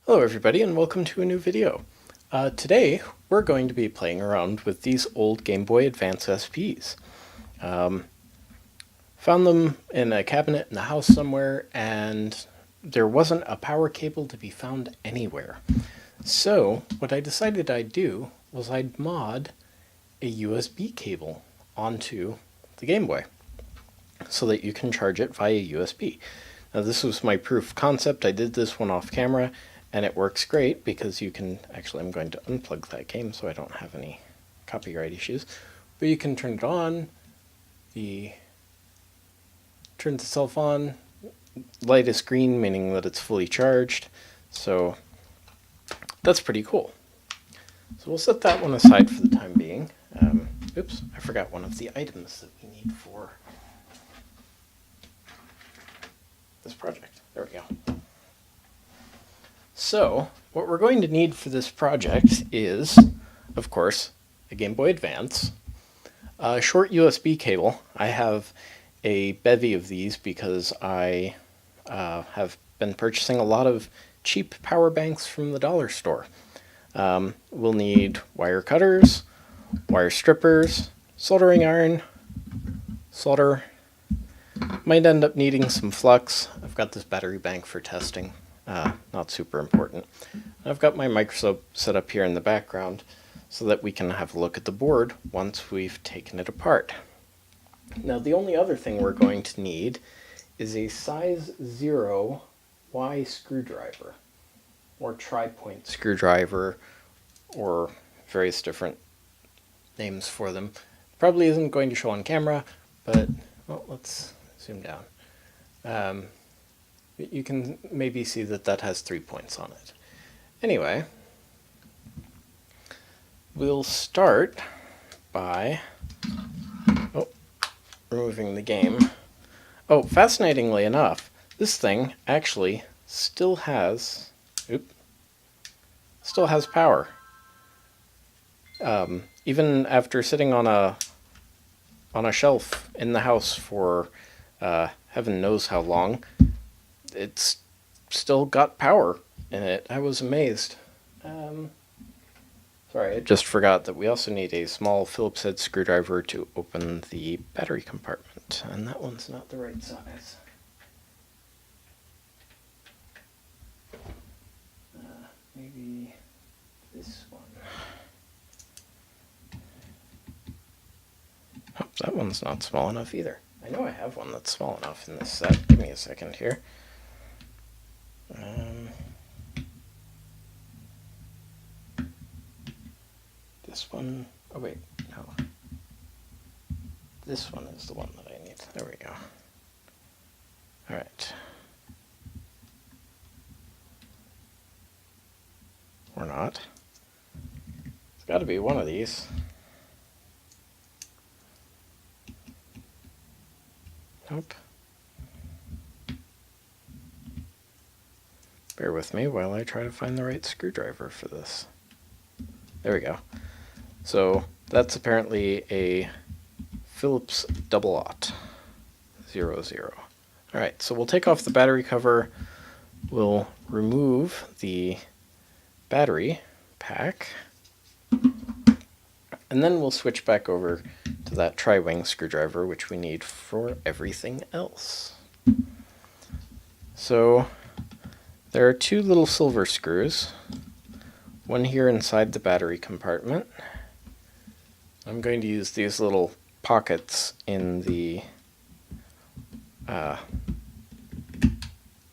Hello everybody and welcome to a new video. Today we're going to be playing around with these old Game Boy Advance SPs. Found them in a cabinet in the house somewhere and there wasn't a power cable to be found anywhere. So what I decided I'd do was I'd mod a USB cable onto the Game Boy so that you can charge it via USB. Now this was my proof of concept. I did this one off camera and it works great because you can, actually I'm going to unplug that game so I don't have any copyright issues, but you can turn it on, turns itself on, light is green meaning that it's fully charged, so that's pretty cool. So we'll set that one aside for the time being. Oops, I forgot one of the items that we need for this project. There we go. So, what we're going to need for this project is, of course, a Game Boy Advance, a short USB cable. I have a bevy of these because I have been purchasing a lot of cheap power banks from the dollar store. We'll need wire cutters, wire strippers, soldering iron, solder. Might end up needing some flux. I've got this battery bank for testing. Not super important. I've got my microscope set up here in the background so that we can have a look at the board once we've taken it apart. Now the only other thing we're going to need is a size 0 Y screwdriver, or tri-point screwdriver, or various different names for them. Probably isn't going to show on camera, but well, let's zoom down. You can maybe see that that has 3 points on it. Anyway, we'll start by removing the game. Oh, fascinatingly enough, this thing actually still has power. Even after sitting on a shelf in the house for heaven knows how long, it's still got power in it. I was amazed. Sorry, I just forgot that we also need a small Phillips head screwdriver to open the battery compartment, and that one's not the right size. Maybe this one. Oh, that one's not small enough either. I know I have one that's small enough in this set. Give me a second here. This one, oh wait, no. This one is the one that I need. There we go. Alright. Or not. It's got to be one of these. Nope. Bear with me while I try to find the right screwdriver for this. There we go. So that's apparently a Phillips 00. Alright, so we'll take off the battery cover. We'll remove the battery pack. And then we'll switch back over to that tri-wing screwdriver, which we need for everything else. So there are two little silver screws, one here inside the battery compartment. I'm going to use these little pockets in the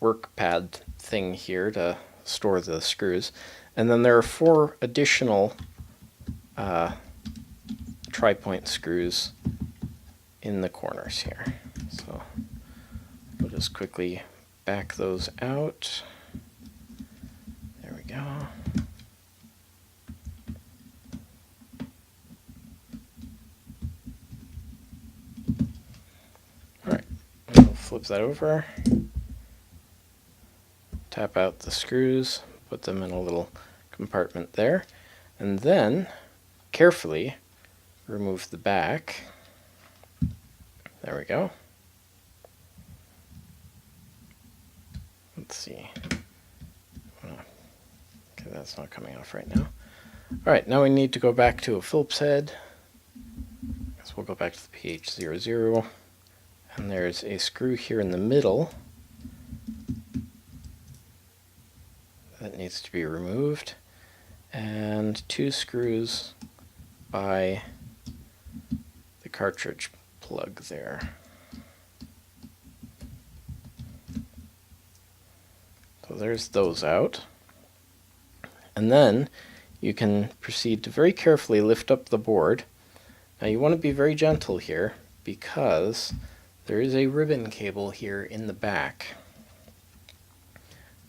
work pad thing here to store the screws. And then there are 4 additional tri-point screws in the corners here. So we'll just quickly back those out. There we go. Alright, we'll flip that over, tap out the screws, put them in a little compartment there, and then carefully remove the back. There we go. Let's see. that's not coming off right now. Alright, now we need to go back to a Phillips head. So we'll go back to the PH00, and there's a screw here in the middle that needs to be removed, and 2 screws by the cartridge plug there. So there's those out. And then you can proceed to very carefully lift up the board. Now you want to be very gentle here because there is a ribbon cable here in the back.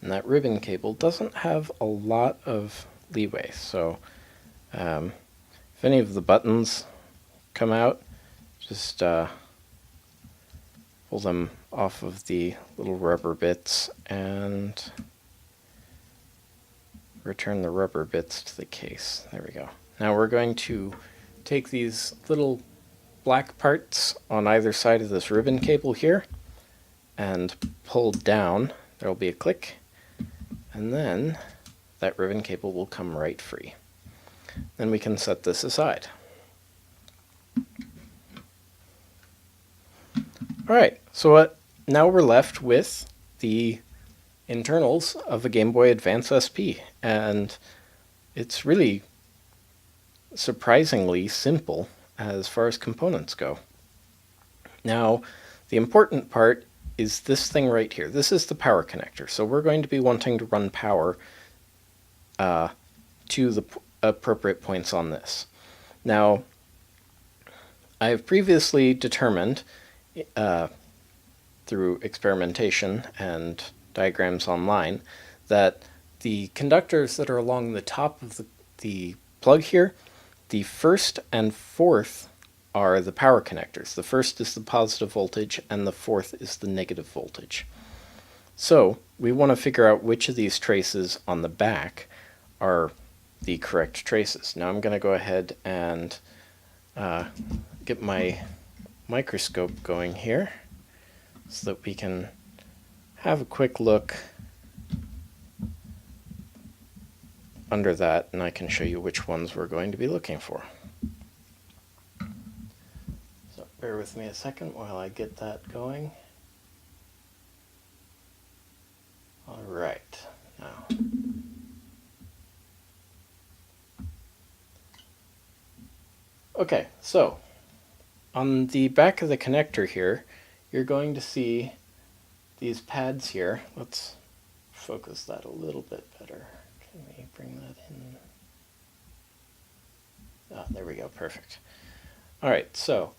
And that ribbon cable doesn't have a lot of leeway, so if any of the buttons come out, just pull them off of the little rubber bits and return the rubber bits to the case. There we go. Now we're going to take these little black parts on either side of this ribbon cable here and pull down. There will be a click, and then that ribbon cable will come right free. Then we can set this aside. Alright, so now we're left with the internals of a Game Boy Advance SP, and it's really surprisingly simple as far as components go. Now, the important part is this thing right here. This is the power connector, so we're going to be wanting to run power to the appropriate points on this. Now, I have previously determined through experimentation and diagrams online that the conductors that are along the top of the plug here, the first and fourth are the power connectors. The first is the positive voltage and the fourth is the negative voltage. So we want to figure out which of these traces on the back are the correct traces. Now I'm going to go ahead and get my microscope going here so that we can have a quick look under that, and I can show you which ones we're going to be looking for. So bear with me a second while I get that going. Alright, now okay, so on the back of the connector here, you're going to see these pads here. Let's focus that a little bit better. Can we bring that in? Ah, there we go, perfect. Alright, so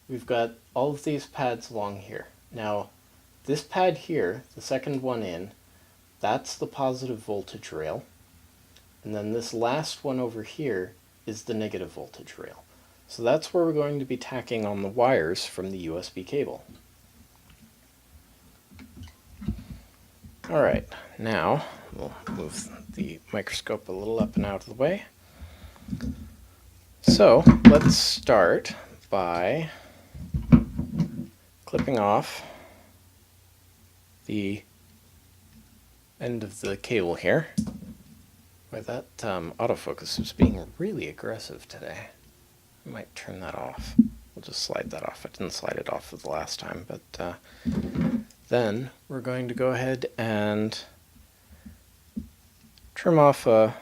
we've got all of these pads along here. Now, this pad here, the second one in, that's the positive voltage rail. And then this last one over here is the negative voltage rail. So that's where we're going to be tacking on the wires from the USB cable. Alright, now we'll move the microscope a little up and out of the way. So let's start by clipping off the end of the cable here. Boy, that autofocus is being really aggressive today. I might turn that off. We'll just slide that off. I didn't slide it off the last time, but then we're going to go ahead and trim off a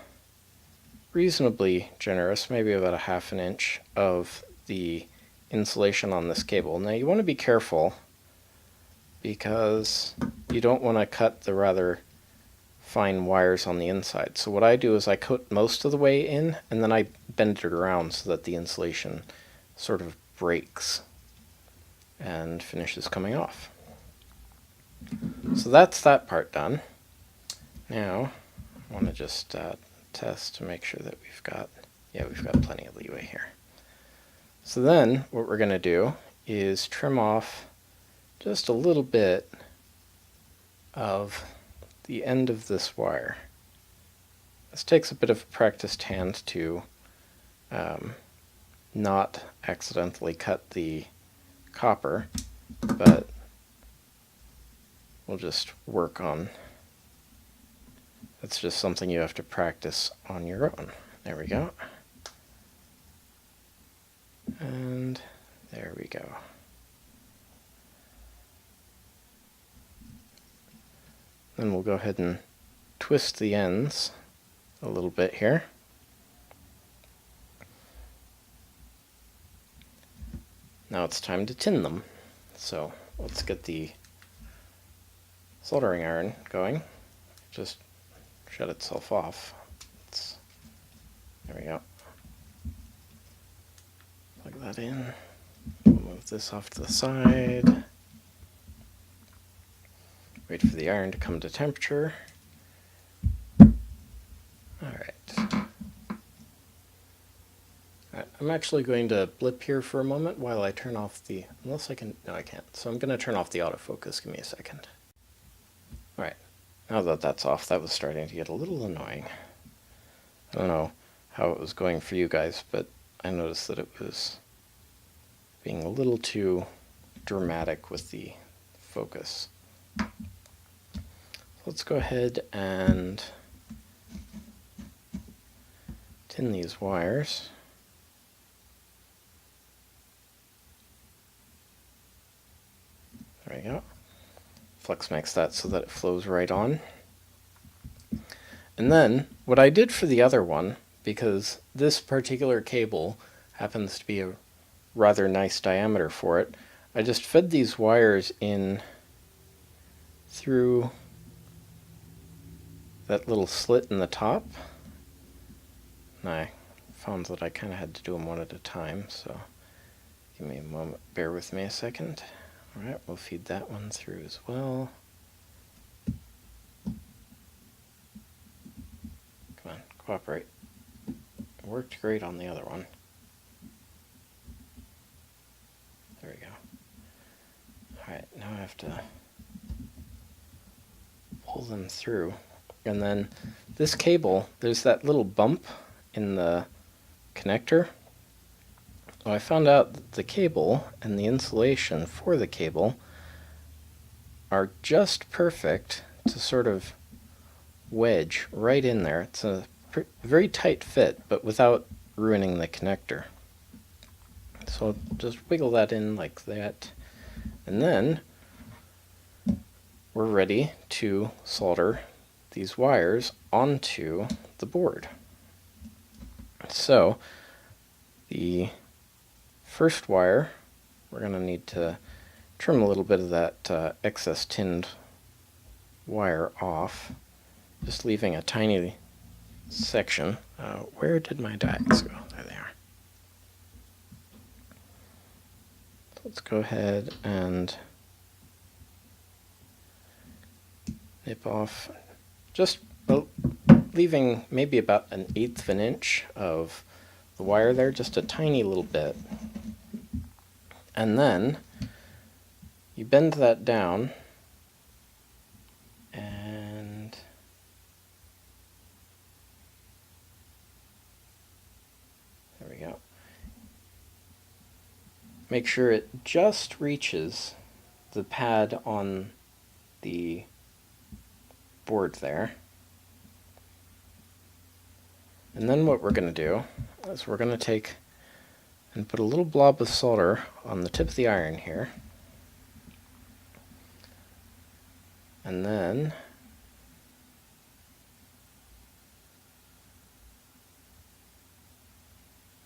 reasonably generous, maybe about a ½ inch of the insulation on this cable. Now you want to be careful because you don't want to cut the rather fine wires on the inside. So what I do is I cut most of the way in and then I bend it around so that the insulation sort of breaks and finishes coming off. So that's that part done. Now I want to just test to make sure that we've got plenty of leeway here. So then what we're going to do is trim off just a little bit of the end of this wire. This takes a bit of a practiced hand to not accidentally cut the copper, but we'll just work on That's just something you have to practice on your own. There we go. And there we go. Then we'll go ahead and twist the ends a little bit here. Now it's time to tin them. So let's get the soldering iron going. Just shut itself off. There we go. Plug that in. We'll move this off to the side. Wait for the iron to come to temperature. Alright. I'm actually going to blip here for a moment while I turn off the... Unless I can... No, I can't. So I'm going to turn off the autofocus. Give me a second. Alright. Now that that's off, that was starting to get a little annoying. I don't know how it was going for you guys, but I noticed that it was being a little too dramatic with the focus. Let's go ahead and tin these wires. There we go. Flex makes that so that it flows right on. And then what I did for the other one, because this particular cable happens to be a rather nice diameter for it, I just fed these wires in through that little slit in the top. And I found that I kind of had to do them one at a time, so give me a moment, bear with me a second. Alright, we'll feed that one through as well. Come on, cooperate. It worked great on the other one. There we go. Alright, now I have to pull them through. And then this cable, there's that little bump in the connector. Well, I found out that the cable and the insulation for the cable are just perfect to sort of wedge right in there. It's a very tight fit, but without ruining the connector. So just wiggle that in like that, and then we're ready to solder these wires onto the board. So the first wire, we're going to need to trim a little bit of that excess tinned wire off, just leaving a tiny section. Where did my dies go? There they are. Let's go ahead and nip off, just leaving maybe about 1/8 of an inch of the wire there, just a tiny little bit. And then you bend that down and there we go. Make sure it just reaches the pad on the board there. And then what we're going to do is we're going to take and put a little blob of solder on the tip of the iron here. And then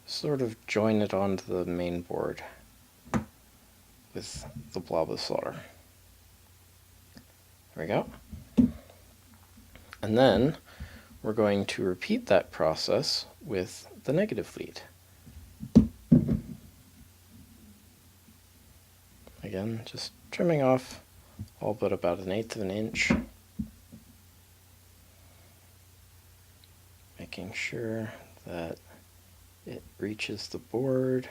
sort of join it onto the main board with the blob of solder. There we go. And then we're going to repeat that process with the negative lead. Again, just trimming off all but about 1/8 of an inch. Making sure that it reaches the board.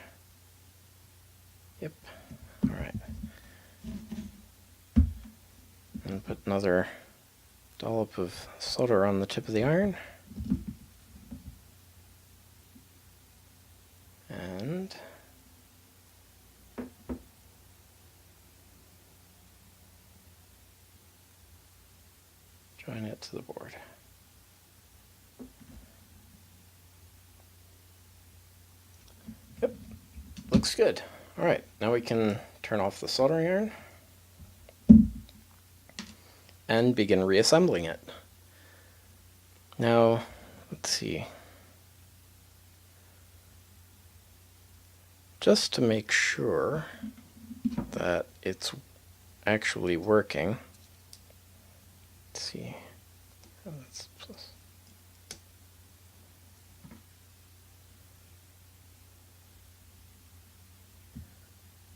Yep. Alright. And put another dollop of solder on the tip of the iron. And join it to the board. looks good. Alright, now we can turn off the soldering iron and begin reassembling it. Now, let's see. Just to make sure that it's actually working, let's see.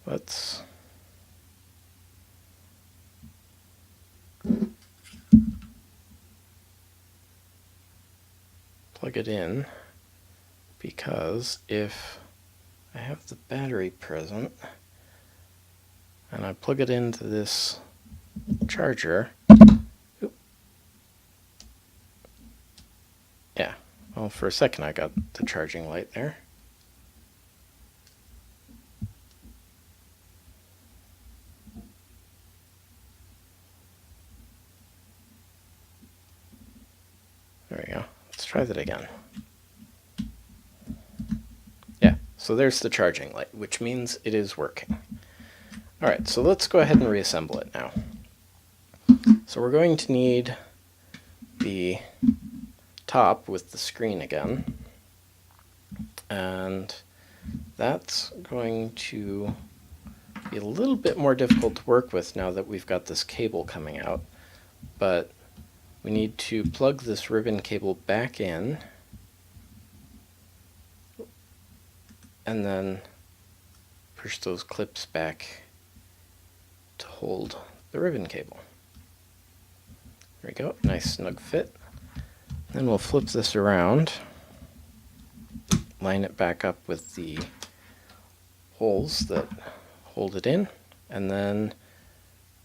Let's plug it in, because if I have the battery present and I plug it into this charger, yeah, well, for a second I got the charging light there. There we go. Let's try that again. Yeah, so there's the charging light, which means it is working. Alright, so let's go ahead and reassemble it now. So we're going to need the top with the screen again, and that's going to be a little bit more difficult to work with now that we've got this cable coming out, but we need to plug this ribbon cable back in and then push those clips back to hold the ribbon cable. There we go, nice snug fit. Then we'll flip this around, line it back up with the holes that hold it in, and then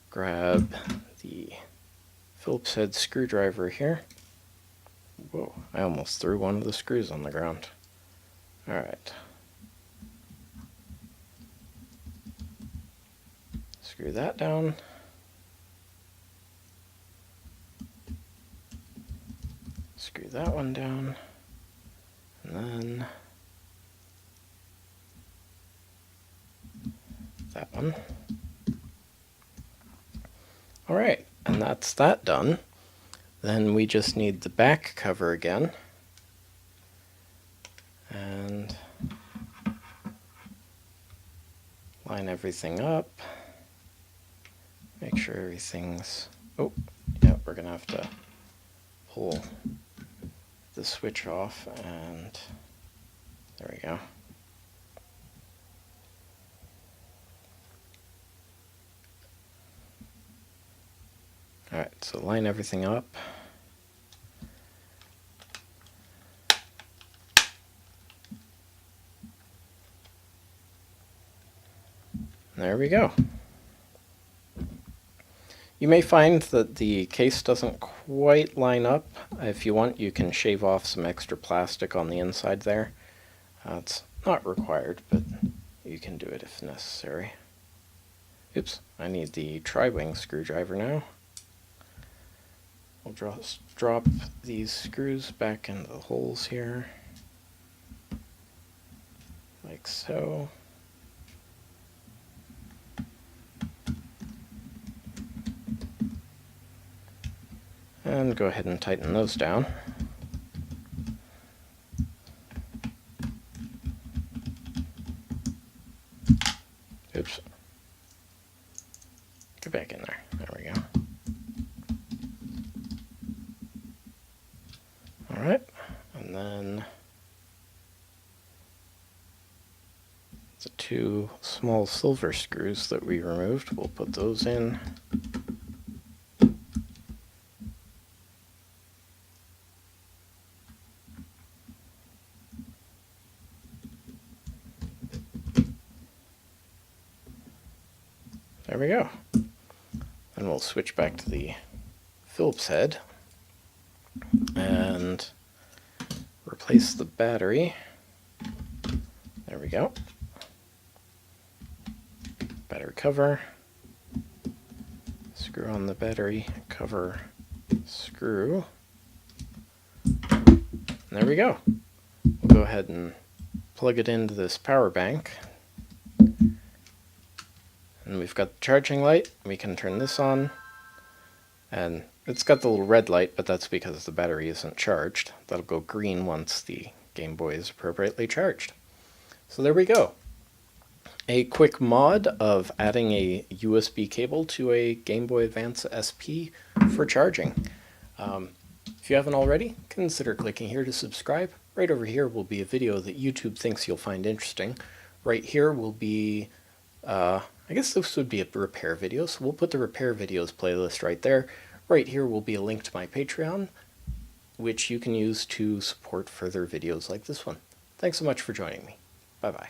grab the Phillips head screwdriver here. Whoa, I almost threw one of the screws on the ground. Alright. Screw that down. Screw that one down. And then that one. Alright, and that's that done. Then we just need the back cover again. And line everything up. Make sure everything's... Oh, yeah, we're going to have to pull the switch off, and there we go. Alright, so line everything up. There we go. You may find that the case doesn't quite line up. If you want, you can shave off some extra plastic on the inside there. It's not required, but you can do it if necessary. Oops, I need the tri-wing screwdriver now. We'll just drop these screws back into the holes here, like so. And go ahead and tighten those down. Oops. Get back in there. There we go. Alright, and then the two small silver screws that we removed, we'll put those in. There we go. And we'll switch back to the Phillips head and replace the battery. There we go. Battery cover. Screw on the battery cover screw. And there we go. We'll go ahead and plug it into this power bank And we've got the charging light. We can turn this on, and it's got the little red light, but that's because the battery isn't charged. That'll go green once the Game Boy is appropriately charged. So there we go. A quick mod of adding a USB cable to a Game Boy Advance SP for charging. If you haven't already, consider clicking here to subscribe. Right over here will be a video that YouTube thinks you'll find interesting. Right here will be, I guess this would be a repair video, so we'll put the repair videos playlist right there. Right here will be a link to my Patreon, which you can use to support further videos like this one. Thanks so much for joining me. Bye-bye.